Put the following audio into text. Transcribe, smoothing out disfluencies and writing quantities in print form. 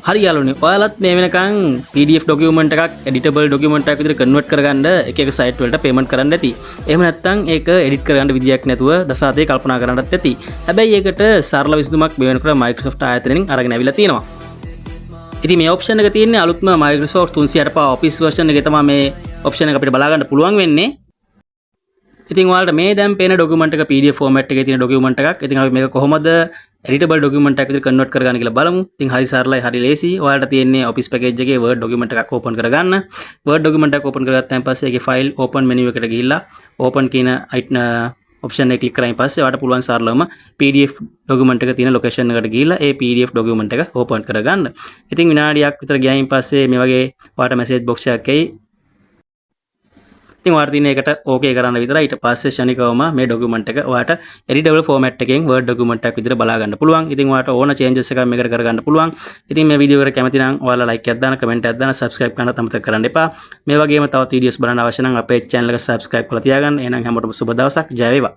හරි යාළුවනේ ඔයාලත් මේ වෙනකන් PDF document එකක් editable document එකක් විදිහට convert කරගන්න එක එක site වලට payment කරන්න ඇති. එහෙම නැත්නම් ඒක edit කරගන්න විදියක් නැතුව දසාතේ කල්පනා කරන්නත් ඇති. හැබැයි ඒකට සරල විසඳුමක් මේ වෙනකොට Microsoft ආයතනයෙන් අරගෙන අවිලා තියෙනවා. ඉතින් මේ option එක තියෙන්නේ අලුත්ම Microsoft 365 Office version එකේ තමයි මේ option එක අපිට බලා ගන්න පුළුවන් වෙන්නේ. ඉතින් ඔයාලට මේ දැන් පේන document එක PDF format එකේ තියෙන document එකක්. ඉතින් අපි මේක කොහොමද editable document එකක් විදිහට convert කරගන්න කියලා බලමු. ඉතින් හරි සරලයි හරි ලේසි. ඔයාලට තියෙන්නේ Office package එකේ Word document එකක් open කරගන්න. Word document එකක් open කරගත්තාන් පස්සේ ඒකේ file open menu එකට ගිහිල්ලා open කියන option එක click කරායින් පස්සේ ඔයාලට පුළුවන් සරලවම PDF document එක තියෙන location එකට ගිහිල්ලා ඒ PDF document එක open කරගන්න. ඉතින් විනාඩියක් විතර ගියායින් පස්සේ මේ වගේ ඔයාලට message box එකක් එයි. ඉතින් ඔයාලට තියෙන එකට ඕකේ කරන්න විතරයි. ඊට පස්සේ ශනිකවම මේ document එක ඔයාලට editable format එකෙන් Word document එකක් විදිහට බලා ගන්න පුළුවන්. ඉතින් ඔයාලට ඕන changes එකක් මේකට කරගන්න පුළුවන්. ඉතින් මේ වීඩියෝ එකට කැමති නම් ඔයාලා like එකක් දාන්න, comment එකක් දාන්න, subscribe කරන්න අමතක කරන්න එපා. මේ වගේම තවත් videos බලන්න අවශ්‍ය නම් අපේ channel එක subscribe කරලා තියාගන්න. එහෙනම් හැමෝටම සුබ දවසක්. ජය වේවා.